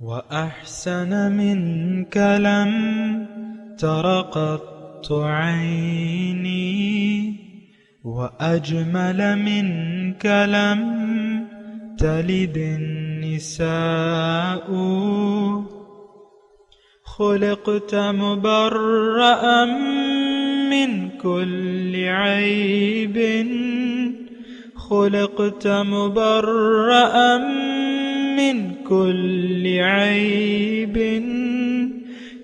وأحسن منك لم تر قط عيني وأجمل منك لم تلد النساء خلقت مبرأ من كل عيب خلقت مبرأ من كل عيب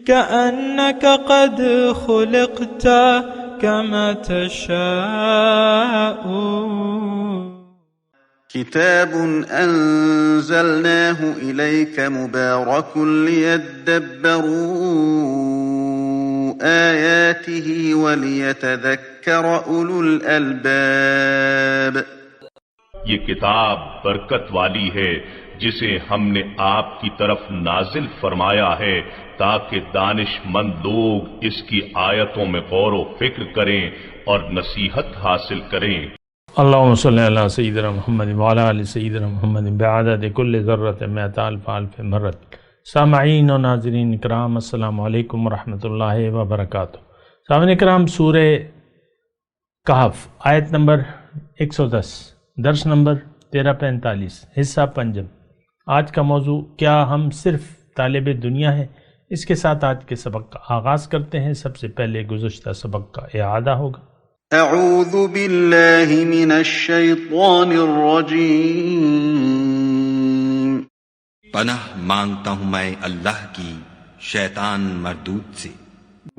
كأنك قد خلقت كما تشاء. كتاب أنزلناه إليك مبارك ليدبروا آياته وليتذكر أولو الألباب. یہ کتاب برکت والی ہے جسے ہم نے آپ کی طرف نازل فرمایا ہے تاکہ دانش مند لوگ اس کی آیتوں میں غور و فکر کریں اور نصیحت حاصل کریں. اللہم صلی علی سیدنا محمد وعلی آل سیدنا محمد بعدد کل ذرۃ مئۃ الف الف مرۃ. سامعین و ناظرین اکرام، السلام علیکم ورحمۃ اللہ وبرکاتہ. سامعین اکرام، سورہ کہف آیت نمبر 110، درس نمبر 1345، حصہ پنجم. آج کا موضوع کیا ہم صرف طالب دنیا ہیں؟ اس کے ساتھ آج کے سبق کا آغاز کرتے ہیں. سب سے پہلے گزشتہ سبق کا اعادہ ہوگا. اعوذ باللہ من الشیطان الرجیم. پناہ مانگتا ہوں میں اللہ کی شیطان مردود سے.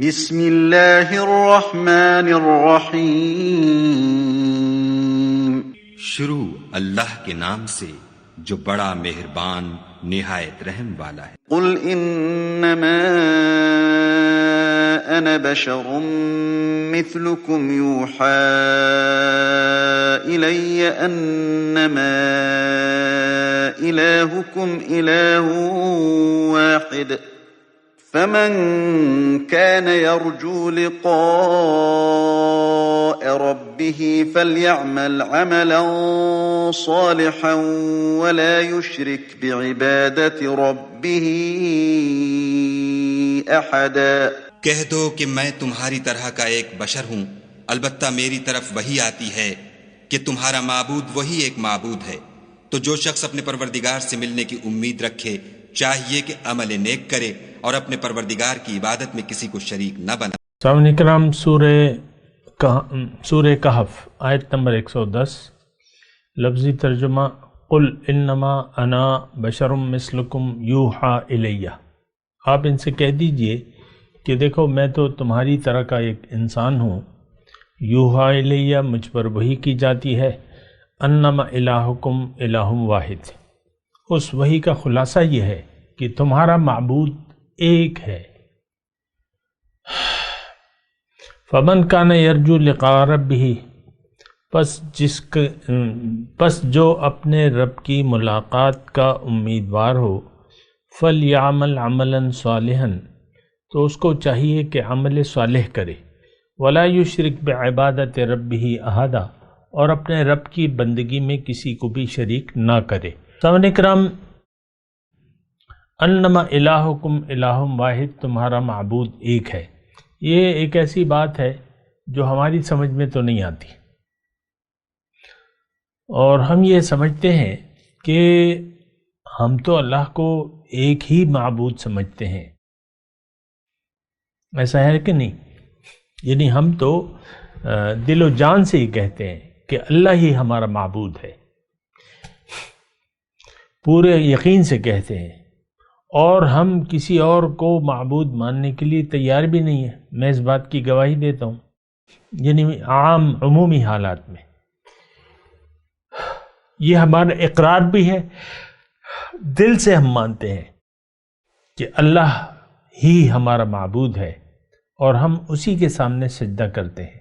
بسم اللہ الرحمن الرحیم. شروع اللہ کے نام سے جو بڑا مہربان نہایت رحم والا ہے. قل انما انا بشر مثلكم يوحى الي انما الهكم اله واحد فمن كان يرجو لقاء ربه فليعمل عملا صالحا ولا يشرك بعبادة ربه أحدا. کہہ دو کہ میں تمہاری طرح کا ایک بشر ہوں، البتہ میری طرف وہی آتی ہے کہ تمہارا معبود وہی ایک معبود ہے. تو جو شخص اپنے پروردگار سے ملنے کی امید رکھے چاہیے کہ عمل نیک کرے اور اپنے پروردگار کی عبادت میں کسی کو شریک نہ بنا. سامعین کرام، سورہ کہف آیت نمبر 110، لفظی ترجمہ قل انما انا بشر مثلکم یوحا الیہ. آپ ان سے کہہ دیجئے کہ دیکھو میں تو تمہاری طرح کا ایک انسان ہوں، یوحا الیہ مجھ پر وحی کی جاتی ہے، انما الہکم الہ واحد. اس وحی کا خلاصہ یہ ہے کہ تمہارا معبود ایک ہے. فمن کان یرجو لقاء ربہ، پس جو اپنے رب کی ملاقات کا امیدوار ہو، فلیعمل عملا صالحا، تو اس کو چاہیے کہ عمل صالح کرے، ولا یشرک بعبادت ربہ احدا، اور اپنے رب کی بندگی میں کسی کو بھی شریک نہ کرے. سامعین کرام، انما الہکم الہ واحد، تمہارا معبود ایک ہے، یہ ایک ایسی بات ہے جو ہماری سمجھ میں تو نہیں آتی، اور ہم یہ سمجھتے ہیں کہ ہم تو اللہ کو ایک ہی معبود سمجھتے ہیں. ایسا ہے کہ نہیں؟ یعنی ہم تو دل و جان سے ہی کہتے ہیں کہ اللہ ہی ہمارا معبود ہے، پورے یقین سے کہتے ہیں، اور ہم کسی اور کو معبود ماننے کے لیے تیار بھی نہیں ہے. میں اس بات کی گواہی دیتا ہوں، یعنی عمومی حالات میں یہ ہمارا اقرار بھی ہے، دل سے ہم مانتے ہیں کہ اللہ ہی ہمارا معبود ہے، اور ہم اسی کے سامنے سجدہ کرتے ہیں،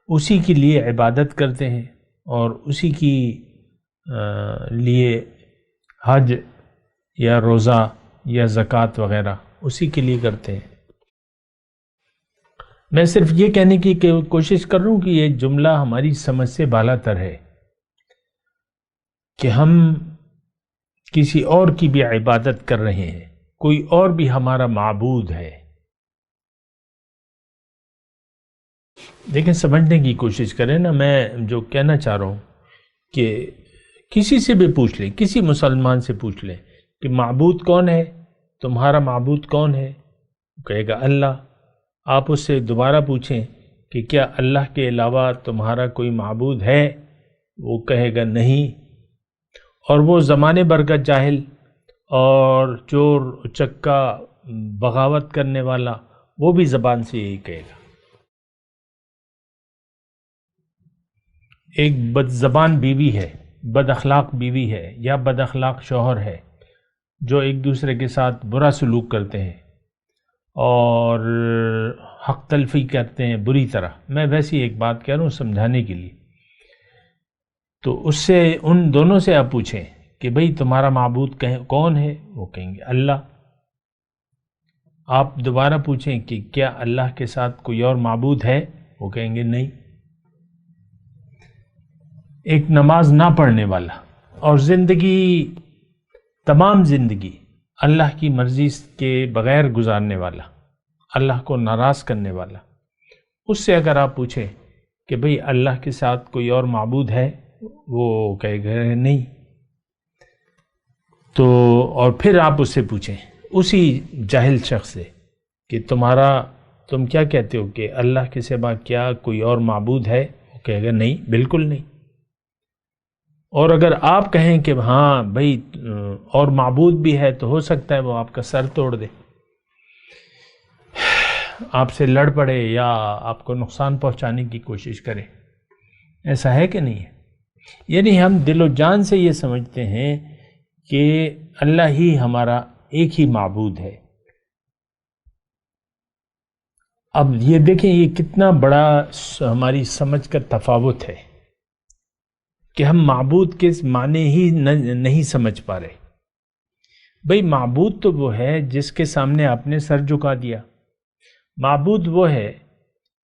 اسی کے لیے عبادت کرتے ہیں، اور اسی کی لیے حج یا روزہ یا زکوٰۃ وغیرہ اسی کے لیے کرتے ہیں. میں صرف یہ کہنے کی کوشش کر رہا ہوں کہ یہ جملہ ہماری سمجھ سے بالا تر ہے کہ ہم کسی اور کی بھی عبادت کر رہے ہیں، کوئی اور بھی ہمارا معبود ہے۔ دیکھیں سمجھنے کی کوشش کریں نا، میں جو کہنا چاہ رہا ہوں کہ کسی سے بھی پوچھ لیں، کسی مسلمان سے پوچھ لیں کہ معبود کون ہے، تمہارا معبود کون ہے، وہ کہے گا اللہ۔ آپ اس سے دوبارہ پوچھیں کہ کیا اللہ کے علاوہ تمہارا کوئی معبود ہے، وہ کہے گا نہیں۔ اور وہ زمانے بھر کا جاہل اور چور اچکا بغاوت کرنے والا، وہ بھی زبان سے یہی کہے گا۔ ایک بد زبان بیوی ہے، بد اخلاق بیوی ہے یا بد اخلاق شوہر ہے، جو ایک دوسرے کے ساتھ برا سلوک کرتے ہیں اور حق تلفی کرتے ہیں بری طرح۔ میں ویسی ایک بات کہہ رہا ہوں سمجھانے کے لیے، تو اس سے ان دونوں سے آپ پوچھیں کہ بھئی تمہارا معبود کون ہے، وہ کہیں گے اللہ۔ آپ دوبارہ پوچھیں کہ کیا اللہ کے ساتھ کوئی اور معبود ہے، وہ کہیں گے نہیں۔ ایک نماز نہ پڑھنے والا اور زندگی، تمام زندگی اللہ کی مرضی کے بغیر گزارنے والا، اللہ کو ناراض کرنے والا، اس سے اگر آپ پوچھیں کہ بھئی اللہ کے ساتھ کوئی اور معبود ہے، وہ کہے گا نہیں۔ تو اور پھر آپ اس سے پوچھیں، اسی جاہل شخص سے، کہ تم کیا کہتے ہو کہ اللہ کے سوا کیا کوئی اور معبود ہے، وہ کہے گا نہیں، بالکل نہیں۔ اور اگر آپ کہیں کہ ہاں بھئی اور معبود بھی ہے، تو ہو سکتا ہے وہ آپ کا سر توڑ دے، آپ سے لڑ پڑے یا آپ کو نقصان پہنچانے کی کوشش کرے۔ ایسا ہے کہ نہیں ہے؟ یعنی ہم دل و جان سے یہ سمجھتے ہیں کہ اللہ ہی ہمارا ایک ہی معبود ہے۔ اب یہ دیکھیں یہ کتنا بڑا ہماری سمجھ کا تفاوت ہے کہ ہم معبود کے معنی ہی نہیں سمجھ پا رہے۔ بھئی معبود تو وہ ہے جس کے سامنے آپ نے سر جھکا دیا، معبود وہ ہے،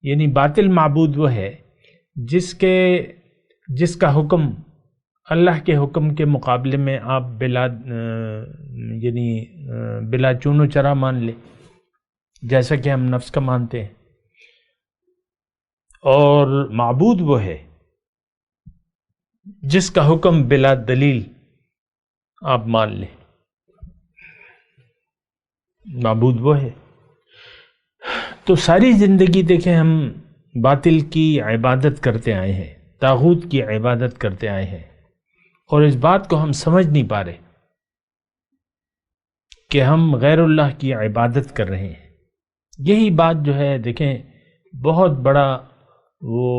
یعنی باطل معبود وہ ہے جس کا حکم اللہ کے حکم کے مقابلے میں آپ بلا چون و چرا مان لے، جیسا کہ ہم نفس کا مانتے ہیں۔ اور معبود وہ ہے جس کا حکم بلا دلیل آپ مان لیں، معبود وہ ہے۔ تو ساری زندگی دیکھیں ہم باطل کی عبادت کرتے آئے ہیں، طاغوت کی عبادت کرتے آئے ہیں، اور اس بات کو ہم سمجھ نہیں پا رہے کہ ہم غیر اللہ کی عبادت کر رہے ہیں۔ یہی بات جو ہے دیکھیں بہت بڑا وہ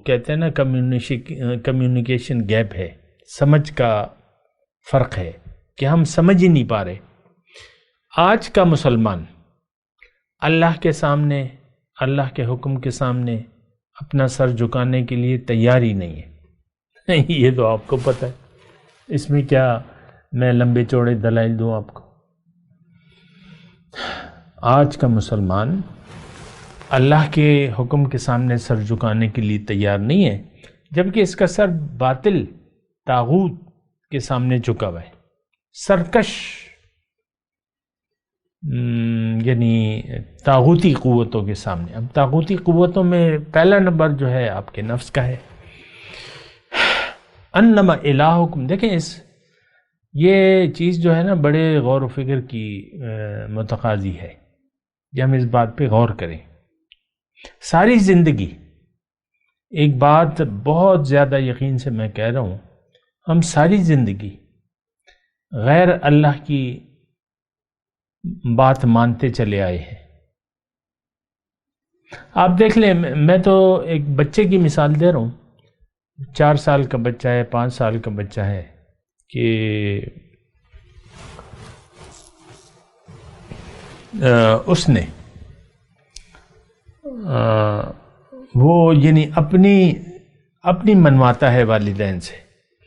کہتے ہیں نا کمیونیکیشن گیپ ہے، سمجھ کا فرق ہے کہ ہم سمجھ ہی نہیں پا رہے۔ آج کا مسلمان اللہ کے سامنے، اللہ کے حکم کے سامنے اپنا سر جھکانے کے لیے تیار ہی نہیں ہے۔ یہ تو آپ کو پتہ ہے، اس میں کیا میں لمبے چوڑے دلائل دوں آپ کو۔ آج کا مسلمان اللہ کے حکم کے سامنے سر جھکانے کے لیے تیار نہیں ہے، جبکہ اس کا سر باطل طاغوت کے سامنے جھکا ہوا ہے، سرکش یعنی طاغوتی قوتوں کے سامنے۔ اب طاغوتی قوتوں میں پہلا نمبر جو ہے آپ کے نفس کا ہے۔ انما الہکم، دیکھیں یہ چیز جو ہے نا بڑے غور و فکر کی متقاضی ہے کہ ہم اس بات پہ غور کریں۔ ساری زندگی، ایک بات بہت زیادہ یقین سے میں کہہ رہا ہوں، ہم ساری زندگی غیر اللہ کی بات مانتے چلے آئے ہیں۔ آپ دیکھ لیں، میں تو ایک بچے کی مثال دے رہا ہوں، 4 سال کا بچہ ہے، 5 سال کا بچہ ہے، کہ اس نے وہ یعنی اپنی منواتا ہے والدین سے۔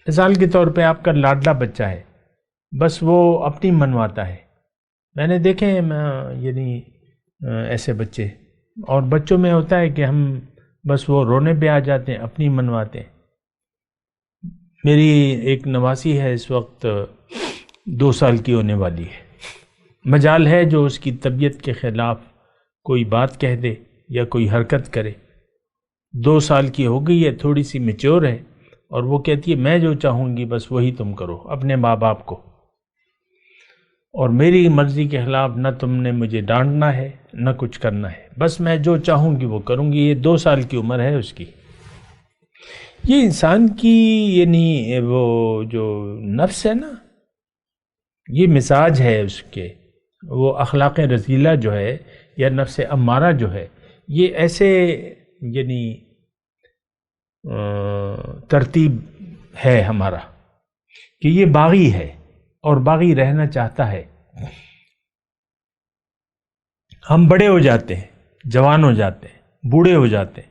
مثال کے طور پہ آپ کا لاڈلا بچہ ہے، بس وہ اپنی منواتا ہے۔ میں نے دیکھے یعنی ایسے بچے، اور بچوں میں ہوتا ہے کہ ہم بس وہ رونے پہ آ جاتے ہیں، اپنی منواتے ہیں۔ میری ایک نواسی ہے اس وقت 2 سال کی ہونے والی ہے۔ مجال ہے جو اس کی طبیعت کے خلاف کوئی بات کہہ دے یا کوئی حرکت کرے۔ 2 سال کی ہو گئی ہے، تھوڑی سی میچور ہے، اور وہ کہتی ہے میں جو چاہوں گی بس وہی تم کرو اپنے ماں باپ کو، اور میری مرضی کے خلاف نہ تم نے مجھے ڈانٹنا ہے نہ کچھ کرنا ہے، بس میں جو چاہوں گی وہ کروں گی۔ یہ 2 سال کی عمر ہے اس کی۔ یہ انسان کی یعنی وہ جو نفس ہے نا، یہ مزاج ہے اس کے، وہ اخلاق رذیلہ جو ہے یا نفس امارہ جو ہے، یہ ایسے یعنی ترتیب ہے ہمارا کہ یہ باغی ہے اور باغی رہنا چاہتا ہے۔ ہم بڑے ہو جاتے ہیں، جوان ہو جاتے ہیں، بوڑھے ہو جاتے ہیں،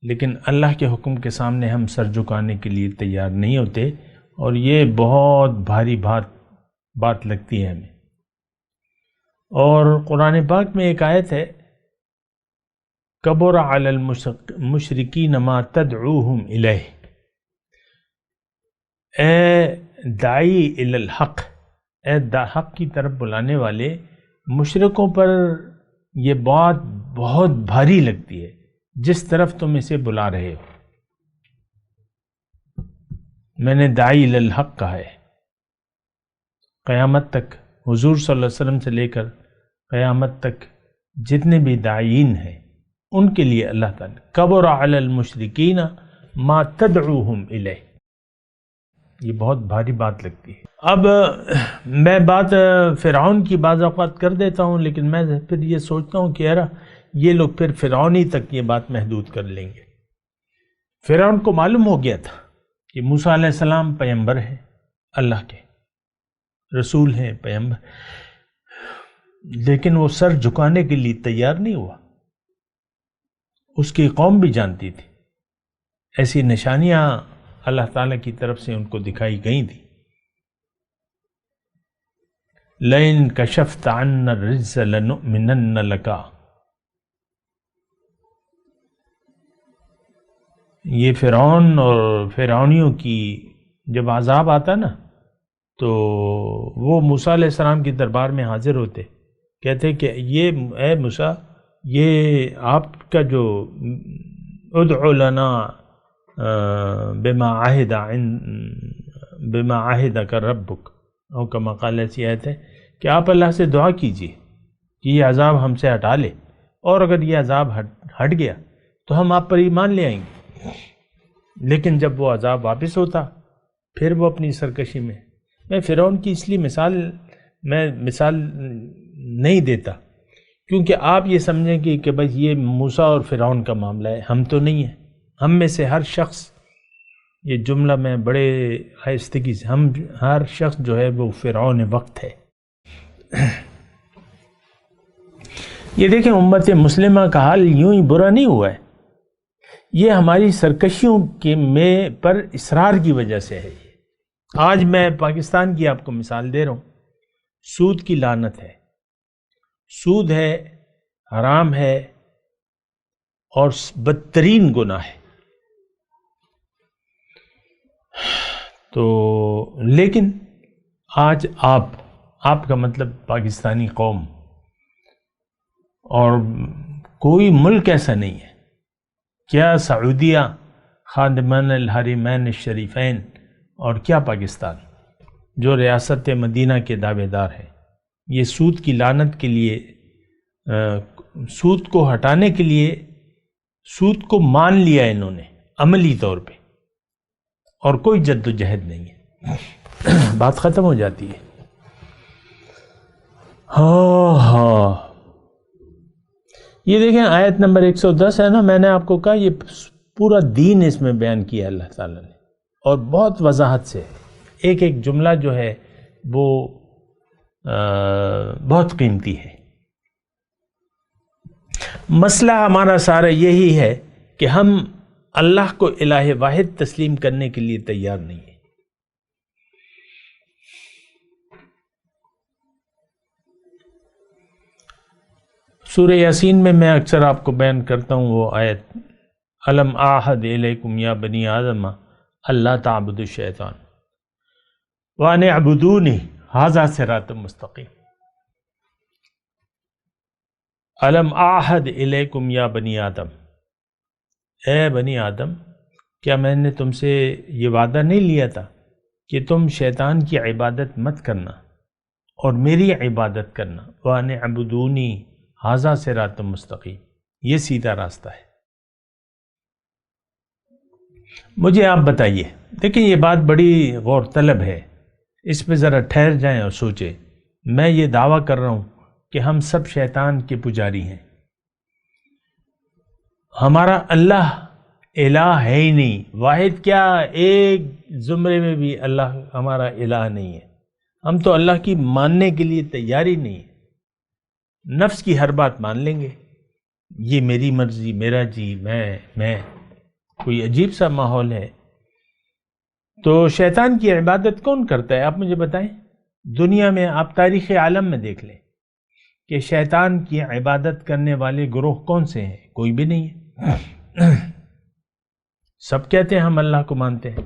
لیکن اللہ کے حکم کے سامنے ہم سر جھکانے کے لیے تیار نہیں ہوتے، اور یہ بہت بھاری بات لگتی ہے ہمیں۔ اور قرآن پاک میں ایک آیت ہے، کبر علی المشرکین ما تدعوہم الیہ، اے داعی الی الحق، اے حق کی طرف بلانے والے، مشرکوں پر یہ بات بہت بھاری لگتی ہے جس طرف تم اسے بلا رہے ہو۔ میں نے داعی الی الحق کہا ہے۔ قیامت تک حضور صلی اللہ علیہ وسلم سے لے کر قیامت تک جتنے بھی داعین ہیں ان کے لیے اللہ تعالیٰ کبر علی المشرکین ما تدعوہم الیہ، یہ بہت بھاری بات لگتی ہے۔ اب میں بات فرعون کی بعض اوقات کر دیتا ہوں، لیکن میں پھر یہ سوچتا ہوں کہ یار یہ لوگ پھر فرعونی تک یہ بات محدود کر لیں گے۔ فرعون کو معلوم ہو گیا تھا کہ موسیٰ علیہ السلام پیغمبر ہیں، اللہ کے رسول ہیں، پیغمبر، لیکن وہ سر جھکانے کے لیے تیار نہیں ہوا۔ اس کی قوم بھی جانتی تھی، ایسی نشانیاں اللہ تعالیٰ کی طرف سے ان کو دکھائی گئی تھی۔ لَئِن كَشَفْتَ عَنَّا الرِّجْزَ لَنُؤْمِنَنَّ لَكَ، یہ فرعون اور فرعونیوں کی جب عذاب آتا نا تو وہ موسیٰ علیہ السلام کی دربار میں حاضر ہوتے، کہتے کہ یہ اے موسیٰ، یہ آپ کا جو ادعو لنا بما عہدک ربک، او کما قال، ایسی آیت ہے کہ آپ اللہ سے دعا کیجئے کہ یہ عذاب ہم سے ہٹا لے، اور اگر یہ عذاب ہٹ گیا تو ہم آپ پر ایمان لے آئیں گے۔ لیکن جب وہ عذاب واپس ہوتا پھر وہ اپنی سرکشی میں فرعون کی اس لیے مثال نہیں دیتا کیونکہ آپ یہ سمجھیں کہ بھائی یہ موسیٰ اور فرعون کا معاملہ ہے، ہم تو نہیں ہیں۔ ہم میں سے ہر شخص، یہ جملہ میں بڑے آہستگی سے، ہم ہر شخص جو ہے وہ فرعون وقت ہے۔ یہ دیکھیں امت مسلمہ کا حال یوں ہی برا نہیں ہوا ہے، یہ ہماری سرکشیوں کے میں پر اصرار کی وجہ سے ہے۔ آج میں پاکستان کی آپ کو مثال دے رہا ہوں، سود کی لعنت ہے، سود ہے، حرام ہے اور بدترین گناہ ہے۔ تو لیکن آج آپ کا مطلب پاکستانی قوم اور کوئی ملک ایسا نہیں ہے، کیا سعودیہ خادمان الحرمین الشریفین اور کیا پاکستان جو ریاست مدینہ کے دعوے دار ہیں، یہ سود کی لعنت کے لیے، سود کو ہٹانے کے لیے، سود کو مان لیا انہوں نے عملی طور پہ، اور کوئی جد و جہد نہیں ہے، بات ختم ہو جاتی ہے۔ ہاں یہ دیکھیں آیت نمبر 110 ہے نا، میں نے آپ کو کہا یہ پورا دین اس میں بیان کیا اللہ تعالیٰ نے، اور بہت وضاحت سے، ایک ایک جملہ جو ہے وہ بہت قیمتی ہے۔ مسئلہ ہمارا سارا یہی ہے کہ ہم اللہ کو الہ واحد تسلیم کرنے کے لیے تیار نہیں ہیں۔ سورہ یاسین میں اکثر آپ کو بیان کرتا ہوں وہ آیت، الم اعہد الیکم یا بنی آدم اللہ تعبدوا الشیطان وان اعبدونی ھذا صراط مستقیم۔ الم اعہد الیکم یا بنی آدم، اے بنی آدم، کیا میں نے تم سے یہ وعدہ نہیں لیا تھا کہ تم شیطان کی عبادت مت کرنا اور میری عبادت کرنا؟ وَأَنِ اعْبُدُونِی ھذا صراط مستقیم، یہ سیدھا راستہ ہے۔ مجھے آپ بتائیے، دیکھیں یہ بات بڑی غور طلب ہے، اس پہ ذرا ٹھہر جائیں اور سوچیں۔ میں یہ دعویٰ کر رہا ہوں کہ ہم سب شیطان کے پجاری ہیں، ہمارا اللہ الہ ہے ہی نہیں، واحد کیا ایک زمرے میں بھی اللہ ہمارا الہ نہیں ہے۔ ہم تو اللہ کی ماننے کے لیے تیار ہی نہیں ہے، نفس کی ہر بات مان لیں گے، یہ میری مرضی، میرا جی، میں کوئی عجیب سا ماحول ہے۔ تو شیطان کی عبادت کون کرتا ہے آپ مجھے بتائیں؟ دنیا میں آپ تاریخ عالم میں دیکھ لیں کہ شیطان کی عبادت کرنے والے گروہ کون سے ہیں؟ کوئی بھی نہیں ہے، سب کہتے ہیں ہم اللہ کو مانتے ہیں،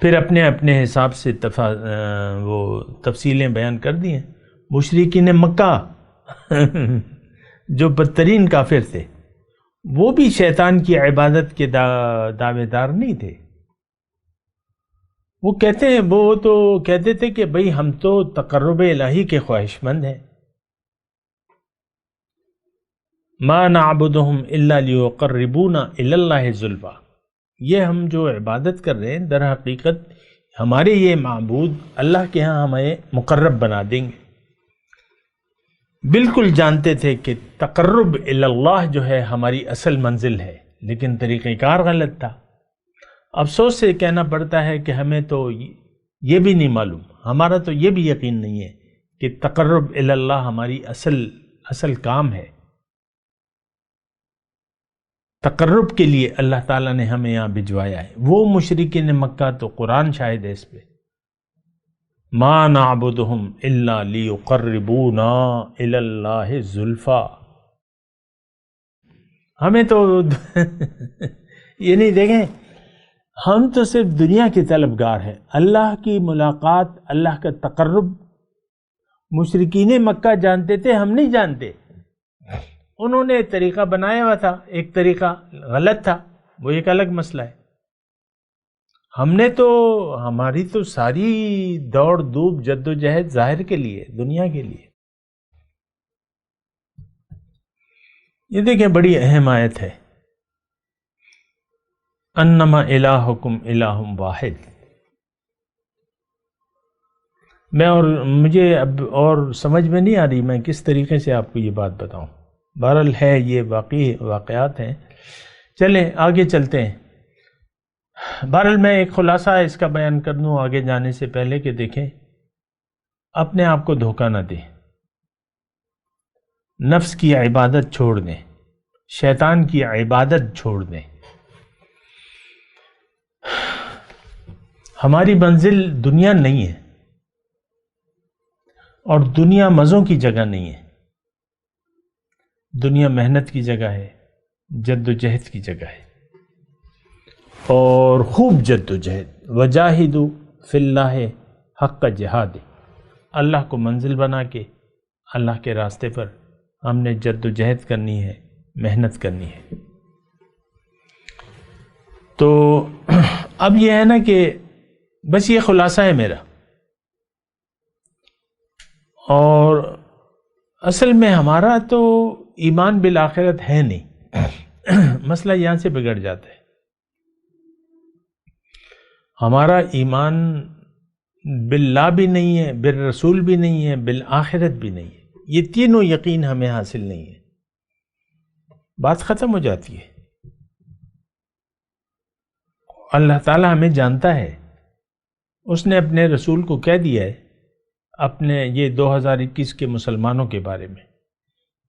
پھر اپنے اپنے حساب سے وہ تفصیلیں بیان کر دی ہیں۔ مشرکین مکہ جو بدترین کافر تھے، وہ بھی شیطان کی عبادت کے دعوے دار نہیں تھے۔ وہ تو کہتے تھے کہ بھئی ہم تو تقرب الہی کے خواہش مند ہیں، ما نعبدہم الا لیقربونا الی اللہ زلفیٰ، یہ ہم جو عبادت کر رہے ہیں در حقیقت ہمارے یہ معبود اللہ کے ہاں ہمیں مقرب بنا دیں گے۔ بالکل جانتے تھے کہ تقرب الی اللہ جو ہے ہماری اصل منزل ہے، لیکن طریقہ کار غلط تھا۔ افسوس سے کہنا پڑتا ہے کہ ہمیں تو یہ بھی نہیں معلوم، ہمارا تو یہ بھی یقین نہیں ہے کہ تقرب الی اللہ ہماری اصل کام ہے۔ تقرب کے لیے اللہ تعالیٰ نے ہمیں یہاں بھجوایا ہے۔ وہ مشرکین مکہ تو قرآن شاہد ہے اس پہ، ما نعبدہم الا لیقربونا الی اللہ زلفیٰ۔ ہمیں تو یہ نہیں دیکھیں، ہم تو صرف دنیا کے طلبگار ہیں، اللہ کی ملاقات، اللہ کا تقرب مشرکین مکہ جانتے تھے، ہم نہیں جانتے۔ انہوں نے طریقہ بنایا ہوا تھا، ایک طریقہ غلط تھا، وہ ایک الگ مسئلہ ہے۔ ہماری تو ساری دوڑ دھوپ جد و جہد ظاہر کے لیے، دنیا کے لیے۔ یہ دیکھیں بڑی اہم آیت ہے، انما الہکم الہ واحد۔ مجھے اب اور سمجھ میں نہیں آ رہی میں کس طریقے سے آپ کو یہ بات بتاؤں، بہرحال ہے یہ واقعات ہیں۔ چلیں آگے چلتے ہیں۔ بہرحال میں ایک خلاصہ اس کا بیان کر دوں آگے جانے سے پہلے کہ دیکھیں اپنے آپ کو دھوکہ نہ دیں، نفس کی عبادت چھوڑ دیں، شیطان کی عبادت چھوڑ دیں۔ ہماری منزل دنیا نہیں ہے، اور دنیا مزوں کی جگہ نہیں ہے، دنیا محنت کی جگہ ہے، جد و جہد کی جگہ ہے، اور خوب جد و جہد۔ وجاہدوا فی اللہ حق جہاد، اللہ کو منزل بنا کے اللہ کے راستے پر ہم نے جد و جہد کرنی ہے، محنت کرنی ہے۔ تو اب یہ ہے نا کہ بس یہ خلاصہ ہے میرا، اور اصل میں ہمارا تو ایمان بالآخرت ہے نہیں، مسئلہ یہاں سے بگڑ جاتا ہے۔ ہمارا ایمان باللہ بھی نہیں ہے، بالرسول بھی نہیں ہے، بالآخرت بھی نہیں ہے، یہ تینوں یقین ہمیں حاصل نہیں ہے، بات ختم ہو جاتی ہے۔ اللہ تعالیٰ ہمیں جانتا ہے، اس نے اپنے رسول کو کہہ دیا ہے اپنے یہ 2021 کے مسلمانوں کے بارے میں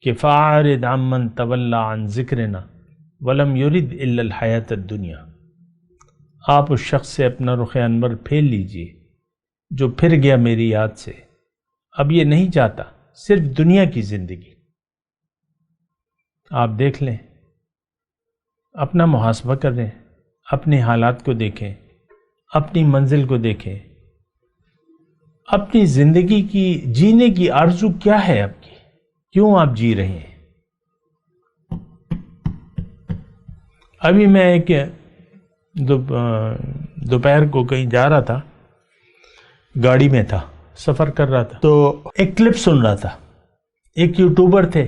کہ فَأَعْرِضْ عَمَّنْ تَوَلَّىٰ عَنْ ذِكْرِنَا وَلَمْ يُرِدْ إِلَّا الْحَيَاةَ الدُّنْيَا۔ آپ اس شخص سے اپنا رخ انور پھیر لیجئے جو پھر گیا میری یاد سے، اب یہ نہیں چاہتا صرف دنیا کی زندگی۔ آپ دیکھ لیں، اپنا محاسبہ کر رہے ہیں، اپنے حالات کو دیکھیں، اپنی منزل کو دیکھیں، اپنی زندگی کی جینے کی آرزو کیا ہے آپ کی؟ کیوں آپ جی رہے ہیں؟ ابھی میں ایک دوپہر کو کہیں جا رہا تھا، گاڑی میں تھا، سفر کر رہا تھا، تو ایک کلپ سن رہا تھا. ایک یوٹیوبر تھے،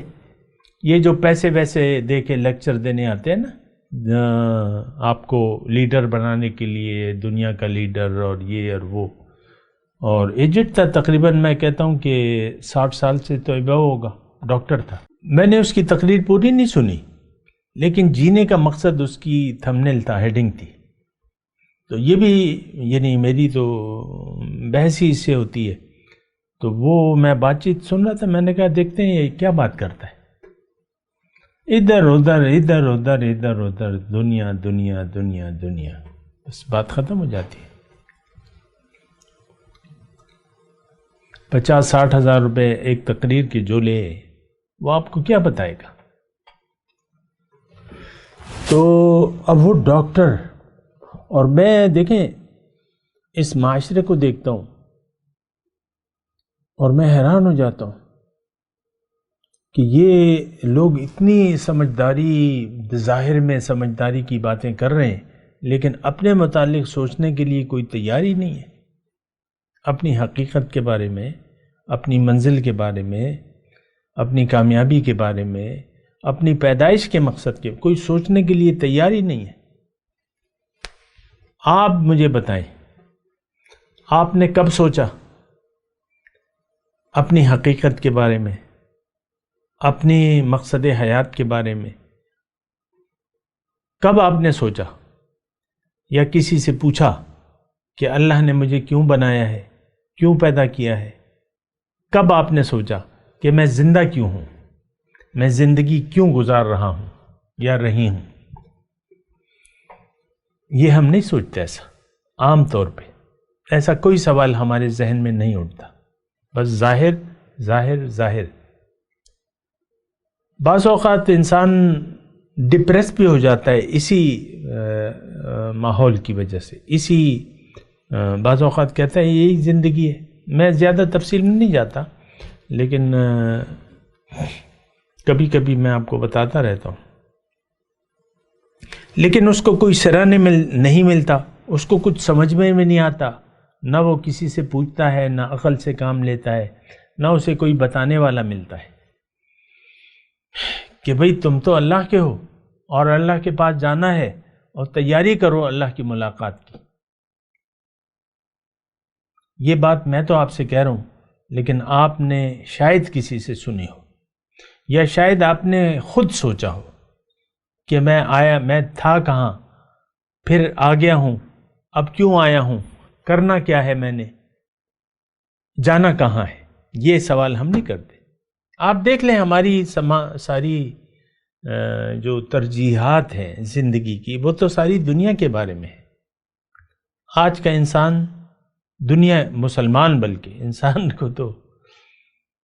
یہ جو پیسے ویسے دے کے لیکچر دینے آتے ہیں نا، آپ کو لیڈر بنانے کے لیے، دنیا کا لیڈر اور یہ اور وہ، اور ایجنٹ تھا تقریباً، میں کہتا ہوں کہ 60 سال سے تو ابو ہوگا، ڈاکٹر تھا. میں نے اس کی تقریر پوری نہیں سنی، لیکن جینے کا مقصد اس کی تھمبنیل تھا، ہیڈنگ تھی. تو یہ بھی یعنی میری تو بحث ہی اس سے ہوتی ہے. تو وہ میں بات چیت سن رہا تھا، میں نے کہا دیکھتے ہیں یہ کیا بات کرتا ہے. ادھر ادھر ادھر ادھر ادھر ادھر، دنیا دنیا دنیا دنیا، بس بات ختم ہو جاتی ہے. 50-60 ہزار روپے ایک تقریر کے جو لے، وہ آپ کو کیا بتائے گا؟ تو اب وہ ڈاکٹر، اور میں دیکھیں اس معاشرے کو دیکھتا ہوں اور میں حیران ہو جاتا ہوں کہ یہ لوگ اتنی سمجھداری، ظاہر میں سمجھداری کی باتیں کر رہے ہیں، لیکن اپنے متعلق سوچنے کے لیے کوئی تیاری نہیں ہے. اپنی حقیقت کے بارے میں، اپنی منزل کے بارے میں، اپنی کامیابی کے بارے میں، اپنی پیدائش کے مقصد کے کوئی سوچنے کے لیے تیاری نہیں ہے. آپ مجھے بتائیں، آپ نے کب سوچا اپنی حقیقت کے بارے میں، اپنی مقصد حیات کے بارے میں؟ کب آپ نے سوچا یا کسی سے پوچھا کہ اللہ نے مجھے کیوں بنایا ہے، کیوں پیدا کیا ہے؟ کب آپ نے سوچا کہ میں زندہ کیوں ہوں، میں زندگی کیوں گزار رہا ہوں یا رہی ہوں؟ یہ ہم نہیں سوچتے. ایسا عام طور پہ ایسا کوئی سوال ہمارے ذہن میں نہیں اٹھتا، بس ظاہر ظاہر ظاہر. بعض اوقات انسان ڈپریس بھی ہو جاتا ہے اسی ماحول کی وجہ سے، اسی بعض اوقات کہتا ہے یہی زندگی ہے. میں زیادہ تفصیل میں نہیں جاتا، لیکن کبھی کبھی میں آپ کو بتاتا رہتا ہوں. لیکن اس کو کوئی سرا نہیں ملتا، اس کو کچھ سمجھ میں نہیں آتا، نہ وہ کسی سے پوچھتا ہے، نہ عقل سے کام لیتا ہے، نہ اسے کوئی بتانے والا ملتا ہے کہ بھئی تم تو اللہ کے ہو اور اللہ کے پاس جانا ہے اور تیاری کرو اللہ کی ملاقات کی. یہ بات میں تو آپ سے کہہ رہا ہوں، لیکن آپ نے شاید کسی سے سنی ہو، یا شاید آپ نے خود سوچا ہو کہ میں تھا کہاں، پھر آ گیا ہوں، اب کیوں آیا ہوں، کرنا کیا ہے، میں نے جانا کہاں ہے. یہ سوال ہم نہیں کرتے. آپ دیکھ لیں ہماری ساری جو ترجیحات ہیں زندگی کی، وہ تو ساری دنیا کے بارے میں ہے. آج کا انسان، دنیا مسلمان، بلکہ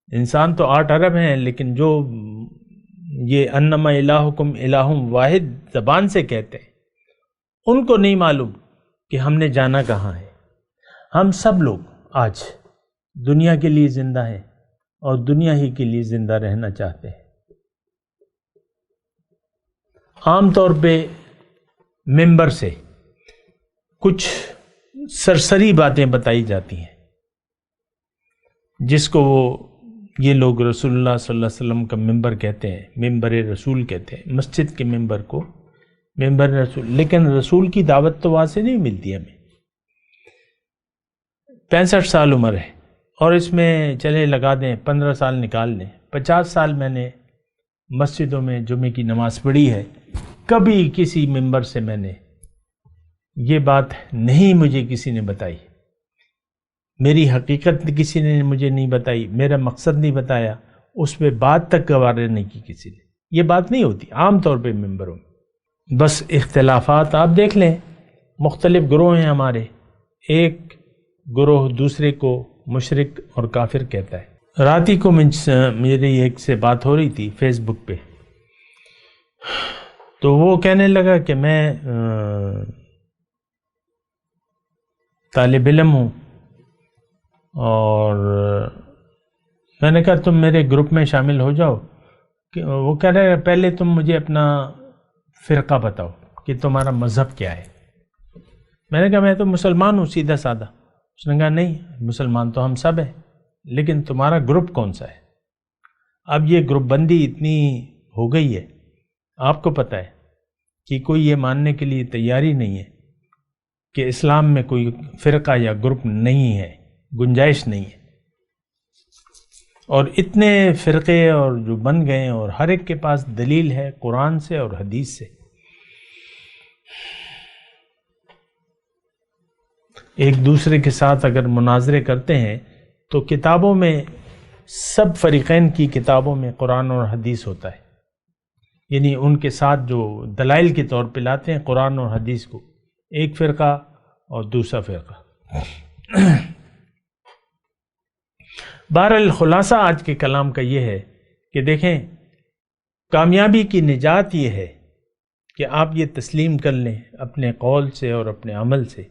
انسان تو 8 ارب ہیں، لیکن جو یہ انما الہکم الہ واحد زبان سے کہتے ہیں، ان کو نہیں معلوم کہ ہم نے جانا کہاں ہے. ہم سب لوگ آج دنیا کے لیے زندہ ہیں اور دنیا ہی کے لیے زندہ رہنا چاہتے ہیں. عام طور پہ ممبر سے کچھ سرسری باتیں بتائی جاتی ہیں، جس کو یہ لوگ رسول اللہ صلی اللہ علیہ وسلم کا ممبر کہتے ہیں، ممبر رسول کہتے ہیں. مسجد کے ممبر کو ممبر رسول، لیکن رسول کی دعوت تو وہاں سے نہیں ملتی ہمیں. 65 سال عمر ہے اور اس میں چلے لگا دیں 15 سال نکال دیں، 50 سال میں نے مسجدوں میں جمعے کی نماز پڑھی ہے. کبھی کسی ممبر سے میں نے یہ بات نہیں مجھے کسی نے بتائی، میری حقیقت کسی نے مجھے نہیں بتائی، میرا مقصد نہیں بتایا، اس پہ بات تک گوارا نہیں کی کسی نے. یہ بات نہیں ہوتی عام طور پہ ممبروں میں. بس اختلافات آپ دیکھ لیں، مختلف گروہ ہیں ہمارے. ایک گروہ دوسرے کو مشرک اور کافر کہتا ہے. رات ہی کو میری ایک سے بات ہو رہی تھی فیس بک پہ، تو وہ کہنے لگا کہ میں طالب علم ہوں اور میں نے کہا تم میرے گروپ میں شامل ہو جاؤ. کہ وہ کہہ رہے پہلے تم مجھے اپنا فرقہ بتاؤ کہ تمہارا مذہب کیا ہے. میں نے کہا میں تو مسلمان ہوں سیدھا سادہ. اس نے کہا نہیں، مسلمان تو ہم سب ہیں، لیکن تمہارا گروپ کون سا ہے؟ اب یہ گروپ بندی اتنی ہو گئی ہے، آپ کو پتہ ہے کہ کوئی یہ ماننے کے لیے تیاری نہیں ہے کہ اسلام میں کوئی فرقہ یا گروپ نہیں ہے، گنجائش نہیں ہے. اور اتنے فرقے اور جو بن گئے ہیں، اور ہر ایک کے پاس دلیل ہے قرآن سے اور حدیث سے. ایک دوسرے کے ساتھ اگر مناظرے کرتے ہیں تو کتابوں میں سب فریقین کی کتابوں میں قرآن اور حدیث ہوتا ہے، یعنی ان کے ساتھ جو دلائل کے طور پہ لاتے ہیں قرآن اور حدیث کو، ایک فرقہ اور دوسرا فرقہ. بہرحال خلاصہ آج کے کلام کا یہ ہے کہ دیکھیں، کامیابی کی نجات یہ ہے کہ آپ یہ تسلیم کر لیں اپنے قول سے اور اپنے عمل سے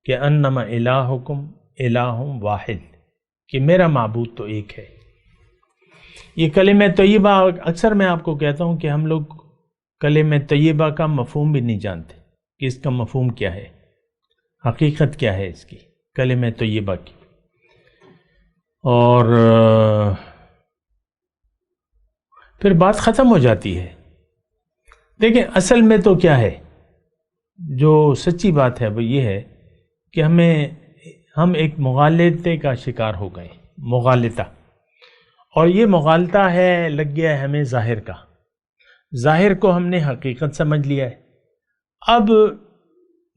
کہ انما الہکم الہ واحد، کہ میرا معبود تو ایک ہے. یہ کلمہ طیبہ، اکثر میں آپ کو کہتا ہوں کہ ہم لوگ کلمہ طیبہ کا مفہوم بھی نہیں جانتے کہ اس کا مفہوم کیا ہے، حقیقت کیا ہے اس کی، کلمہ طیبہ کی. اور پھر بات ختم ہو جاتی ہے. دیکھیں اصل میں تو کیا ہے، جو سچی بات ہے وہ یہ ہے کہ ہم ایک مغالطے کا شکار ہو گئے، مغالطہ. اور یہ مغالطہ ہے، لگ گیا ہے ہمیں ظاہر کا، ظاہر کو ہم نے حقیقت سمجھ لیا ہے. اب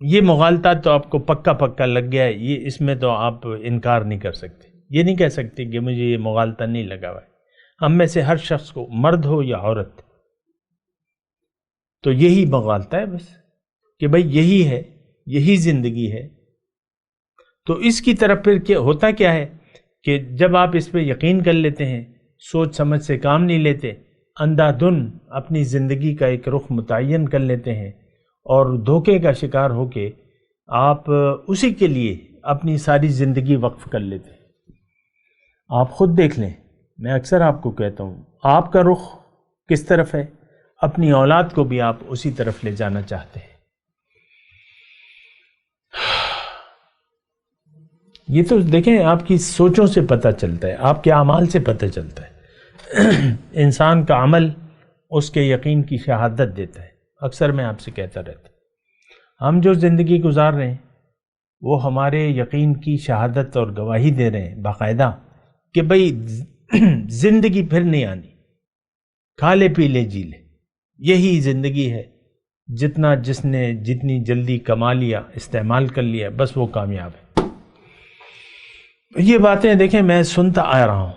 یہ مغالطہ تو آپ کو پکا لگ گیا ہے، یہ اس میں تو آپ انکار نہیں کر سکتے، یہ نہیں کہہ سکتے کہ مجھے یہ مغالطہ نہیں لگا ہوا ہے. ہم میں سے ہر شخص کو، مرد ہو یا عورت، تو یہی مغالطہ ہے بس، کہ بھئی یہی ہے، یہی زندگی ہے. تو اس کی طرف پھر کیا ہوتا کیا ہے کہ جب آپ اس پہ یقین کر لیتے ہیں، سوچ سمجھ سے کام نہیں لیتے، اندھا دھن اپنی زندگی کا ایک رخ متعین کر لیتے ہیں، اور دھوکے کا شکار ہو کے آپ اسی کے لیے اپنی ساری زندگی وقف کر لیتے ہیں. آپ خود دیکھ لیں، میں اکثر آپ کو کہتا ہوں آپ کا رخ کس طرف ہے، اپنی اولاد کو بھی آپ اسی طرف لے جانا چاہتے ہیں. یہ تو دیکھیں آپ کی سوچوں سے پتہ چلتا ہے، آپ کے اعمال سے پتہ چلتا ہے. انسان کا عمل اس کے یقین کی شہادت دیتا ہے. اکثر میں آپ سے کہتا رہتا ہوں، ہم جو زندگی گزار رہے ہیں وہ ہمارے یقین کی شہادت اور گواہی دے رہے ہیں باقاعدہ کہ بھئی زندگی پھر نہیں آنی، کھا لے پی لے جی لے، یہی زندگی ہے. جس نے جتنی جلدی کما لیا، استعمال کر لیا، بس وہ کامیاب ہے. یہ باتیں دیکھیں میں سنتا آ رہا ہوں،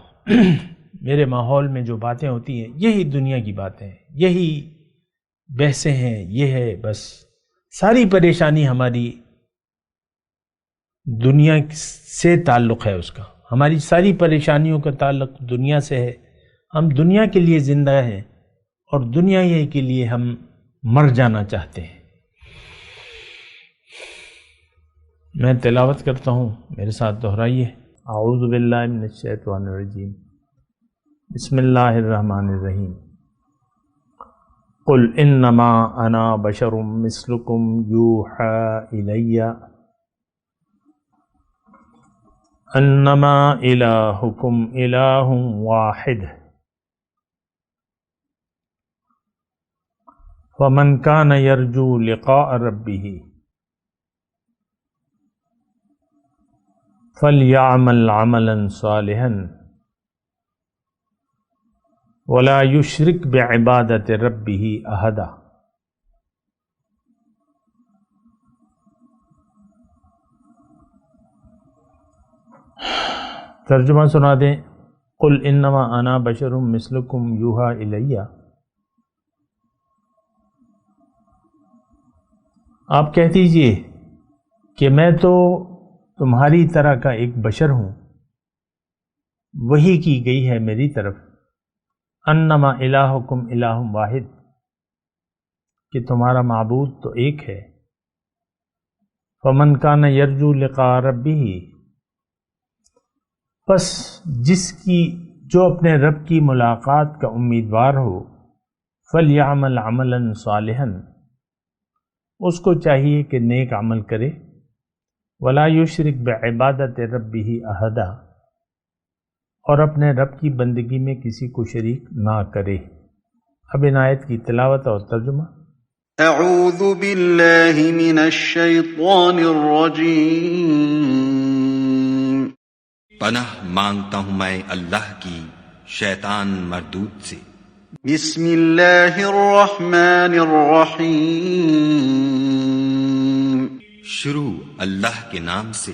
میرے ماحول میں جو باتیں ہوتی ہیں یہی دنیا کی باتیں ہیں، یہی بحثیں ہیں، یہ ہے بس. ساری پریشانی ہماری دنیا سے تعلق ہے، اس کا، ہماری ساری پریشانیوں کا تعلق دنیا سے ہے. ہم دنیا کے لیے زندہ ہیں اور دنیا ہی کے لیے ہم مر جانا چاہتے ہیں. میں تلاوت کرتا ہوں، میرے ساتھ دہرائیے. اعوذ باللہ من الشیطان الرجیم، بسم اللہ الرحمن الرحیم. قل انما انا بشر مثلکم یوحی الی انما الہکم الہ واحد فمن کان یرجو لقاء ربہ فلیعمل عملا صالحا ولا یشرک بعبادت ربہ احدا. ترجمہ سنا دیں. قل انما انا بشر مثلکم یوحی الی، آپ کہہ دیجئے کہ میں تو تمہاری طرح کا ایک بشر ہوں، وحی کی گئی ہے میری طرف. انما الہکم الہ واحد، کہ تمہارا معبود تو ایک ہے. فمن کان یرجو لقاء ربہ، پس جو اپنے رب کی ملاقات کا امیدوار ہو فَلْيَعْمَلْ عَمَلًا صَالِحًا، اس کو چاہیے کہ نیک عمل کرے، وَلَا يُشْرِكْ بِعِبَادَةِ رَبِّهِ أَحَدًا، اور اپنے رب کی بندگی میں کسی کو شریک نہ کرے۔ اب ان آیت کی تلاوت اور ترجمہ۔ اعوذ باللہ من الشیطان الرجیم، پناہ مانگتا ہوں میں اللہ کی شیطان مردود سے۔ بسم اللہ الرحمن الرحیم، شروع اللہ کے نام سے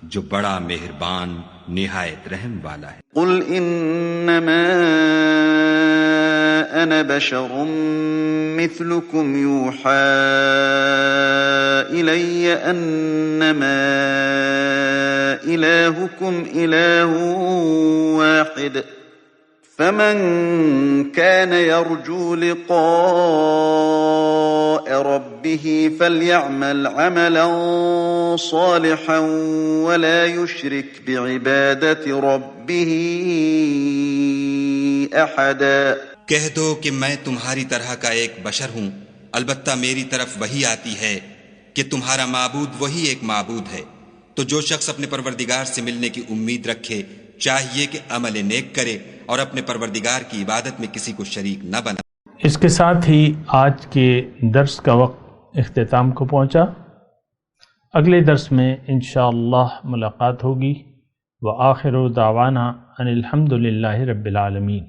جو بڑا مہربان نہایت رحم والا ہے۔ قل انما انا بشر مثلكم يوحى الي انما الهكم اله واحد فمن كان يرجو لقاء ربه فليعمل عملا صالحا ولا يشرك بعبادة ربه احدا۔ کہہ دو کہ میں تمہاری طرح کا ایک بشر ہوں، البتہ میری طرف وحی آتی ہے کہ تمہارا معبود وہی ایک معبود ہے، تو جو شخص اپنے پروردگار سے ملنے کی امید رکھے چاہیے کہ عمل نیک کرے اور اپنے پروردگار کی عبادت میں کسی کو شریک نہ بنا۔ اس کے ساتھ ہی آج کے درس کا وقت اختتام کو پہنچا۔ اگلے درس میں انشاءاللہ ملاقات ہوگی۔ وآخر دعوانا ان الحمد للہ رب العالمین۔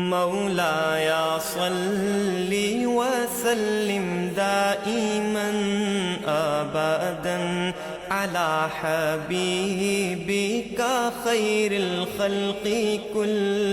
مولایا صلی وسلم دائما ابدا على حبيبك خير الخلق كل